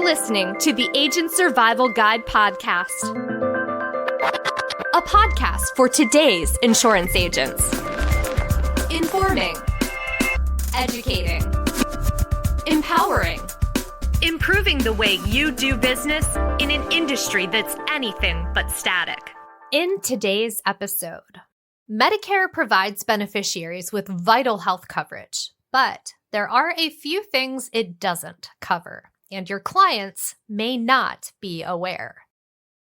listening to the Agent Survival Guide podcast, a podcast for today's insurance agents. Informing, educating, empowering, improving the way you do business in an industry that's anything but static. In today's episode, Medicare provides beneficiaries with vital health coverage, but there are a few things it doesn't cover, and your clients may not be aware.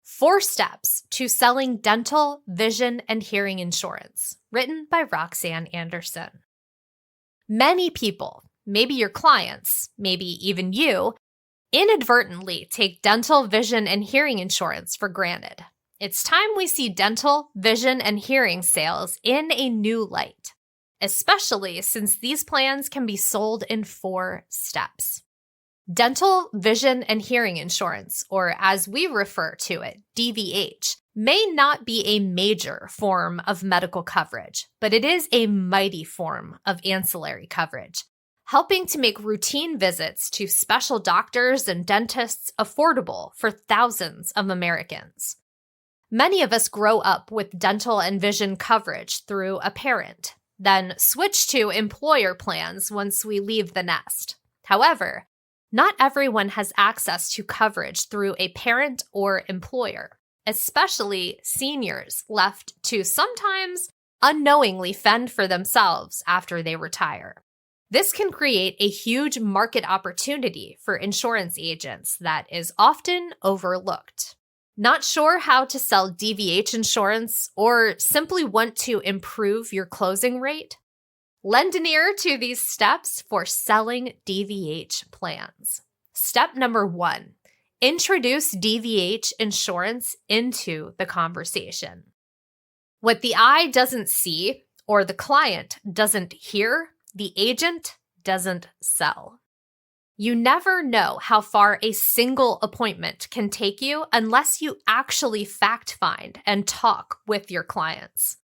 4 steps to selling dental, vision, and hearing insurance, written by Roxanne Anderson. Many people, maybe your clients, maybe even you, inadvertently take dental, vision, and hearing insurance for granted. It's time we see dental, vision, and hearing sales in a new light, especially since these plans can be sold in 4 steps. Dental, vision, and hearing insurance, or as we refer to it, DVH, may not be a major form of medical coverage, but it is a mighty form of ancillary coverage, helping to make routine visits to special doctors and dentists affordable for thousands of Americans. Many of us grow up with dental and vision coverage through a parent, then switch to employer plans once we leave the nest. However, not everyone has access to coverage through a parent or employer, especially seniors left to sometimes unknowingly fend for themselves after they retire. This can create a huge market opportunity for insurance agents that is often overlooked. Not sure how to sell DVH insurance or simply want to improve your closing rate? Lend an ear to these steps for selling DVH plans. Step number 1, introduce DVH insurance into the conversation. What the eye doesn't see or the client doesn't hear, the agent doesn't sell. You never know how far a single appointment can take you unless you actually fact find and talk with your clients.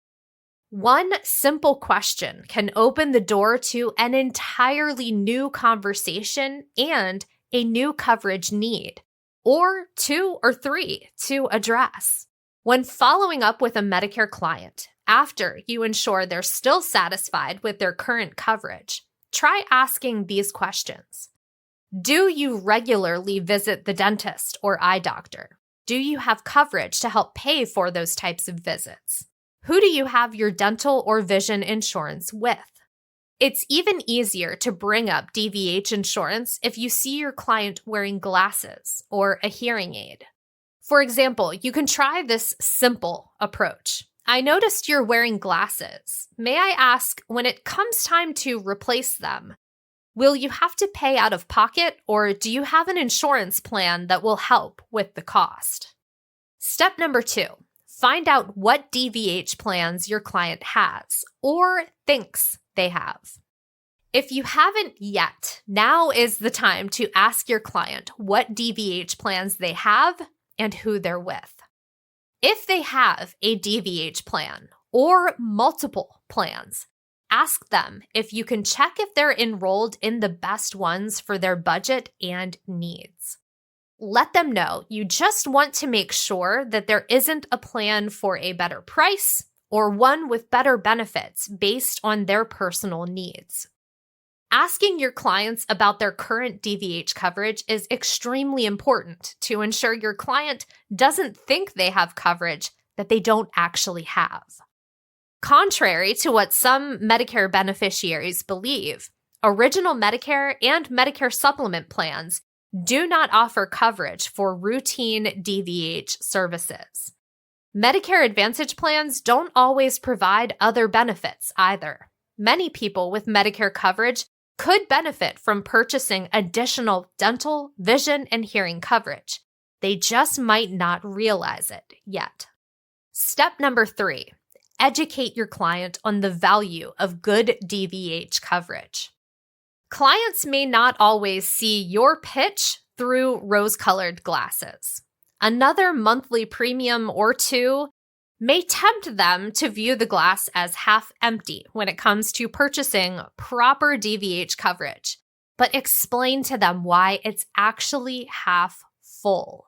One simple question can open the door to an entirely new conversation and a new coverage need, or 2 or 3 to address. When following up with a Medicare client, after you ensure they're still satisfied with their current coverage, try asking these questions. Do you regularly visit the dentist or eye doctor? Do you have coverage to help pay for those types of visits? Who do you have your dental or vision insurance with? It's even easier to bring up DVH insurance if you see your client wearing glasses or a hearing aid. For example, you can try this simple approach. I noticed you're wearing glasses. May I ask, when it comes time to replace them, will you have to pay out of pocket, or do you have an insurance plan that will help with the cost? Step number 2. Find out what DVH plans your client has or thinks they have. If you haven't yet, now is the time to ask your client what DVH plans they have and who they're with. If they have a DVH plan or multiple plans, ask them if you can check if they're enrolled in the best ones for their budget and needs. Let them know you just want to make sure that there isn't a plan for a better price or one with better benefits based on their personal needs. Asking your clients about their current DVH coverage is extremely important to ensure your client doesn't think they have coverage that they don't actually have. Contrary to what some Medicare beneficiaries believe, Original Medicare and Medicare supplement plans do not offer coverage for routine DVH services. Medicare Advantage plans don't always provide other benefits either. Many people with Medicare coverage could benefit from purchasing additional dental, vision, and hearing coverage. They just might not realize it yet. Step number 3, educate your client on the value of good DVH coverage. Clients may not always see your pitch through rose-colored glasses. Another monthly premium or 2 may tempt them to view the glass as half empty when it comes to purchasing proper DVH coverage. but explain to them why it's actually half full.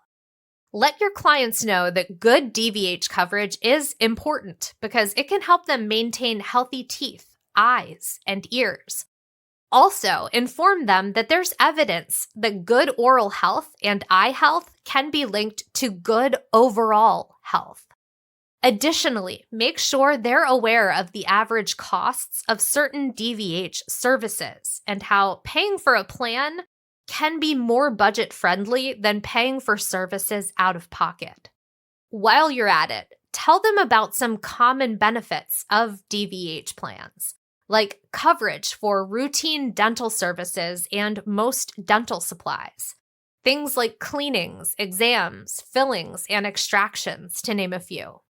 Let your clients know that good DVH coverage is important because it can help them maintain healthy teeth, eyes, and ears. Also, inform them that there's evidence that good oral health and eye health can be linked to good overall health. Additionally, make sure they're aware of the average costs of certain DVH services and how paying for a plan can be more budget-friendly than paying for services out of pocket. While you're at it, tell them about some common benefits of DVH plans, like coverage for routine dental services and most dental supplies. Things like cleanings, exams, fillings, and extractions, to name a few.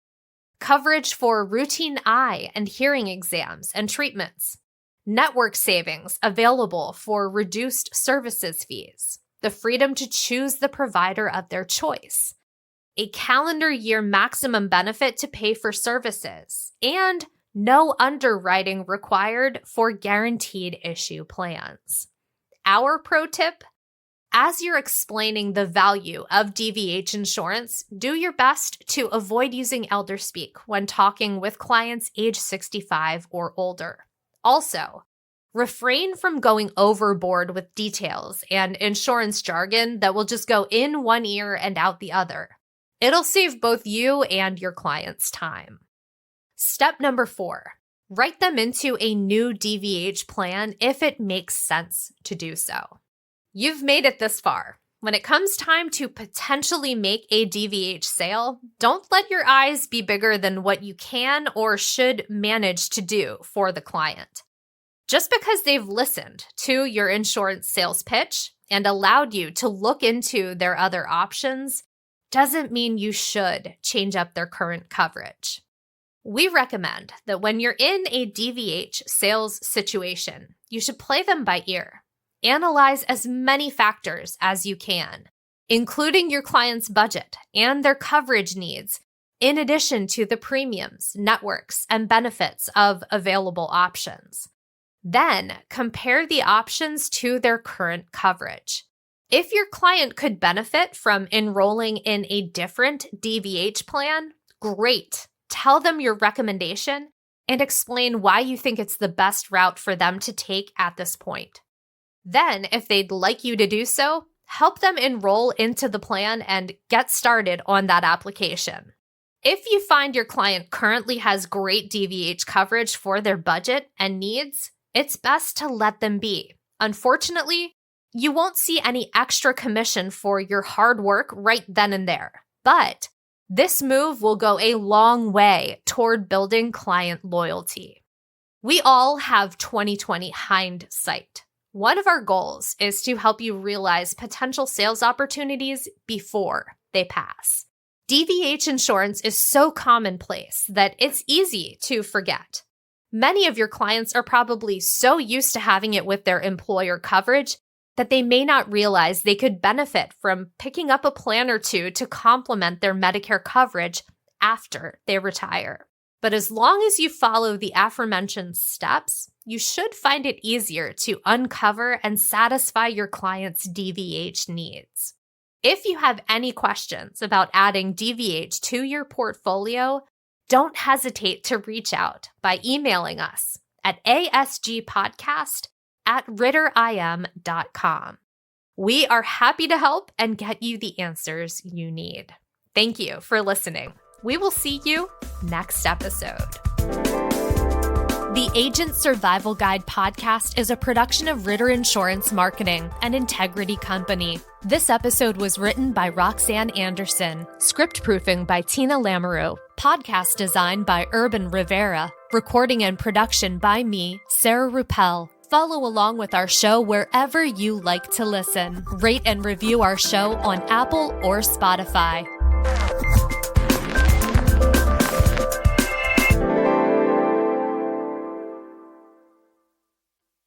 Coverage for routine eye and hearing exams and treatments. Network savings available for reduced services fees. The freedom to choose the provider of their choice. A calendar year maximum benefit to pay for services. And no underwriting required for guaranteed issue plans. Our pro tip: as you're explaining the value of DVH insurance, do your best to avoid using elder speak when talking with clients age 65 or older. Also, refrain from going overboard with details and insurance jargon that will just go in one ear and out the other. It'll save both you and your clients time. Step number 4, write them into a new DVH plan if it makes sense to do so. You've made it this far. When it comes time to potentially make a DVH sale, don't let your eyes be bigger than what you can or should manage to do for the client. Just because they've listened to your insurance sales pitch and allowed you to look into their other options doesn't mean you should change up their current coverage. We recommend that when you're in a DVH sales situation, you should play them by ear. Analyze as many factors as you can, including your client's budget and their coverage needs, in addition to the premiums, networks, and benefits of available options. Then, compare the options to their current coverage. If your client could benefit from enrolling in a different DVH plan, great. Tell them your recommendation and explain why you think it's the best route for them to take at this point. Then, if they'd like you to do so, help them enroll into the plan and get started on that application. If you find your client currently has great DVH coverage for their budget and needs, it's best to let them be. Unfortunately, you won't see any extra commission for your hard work right then and there, but this move will go a long way toward building client loyalty. We all have 20/20 hindsight. One of our goals is to help you realize potential sales opportunities before they pass. DVH insurance is so commonplace that it's easy to forget. Many of your clients are probably so used to having it with their employer coverage that they may not realize they could benefit from picking up a plan or two to complement their Medicare coverage after they retire. But as long as you follow the aforementioned steps, you should find it easier to uncover and satisfy your client's DVH needs. If you have any questions about adding DVH to your portfolio, don't hesitate to reach out by emailing us at asgpodcast@ritterim.com. We are happy to help and get you the answers you need. Thank you for listening. We will see you next episode. The Agent Survival Guide podcast is a production of Ritter Insurance Marketing, an Integrity company. This episode was written by Roxanne Anderson, script proofing by Tina Lamoureux, podcast design by Urban Rivera, recording and production by me, Sarah Ruppel. Follow along with our show wherever you like to listen. Rate and review our show on Apple or Spotify.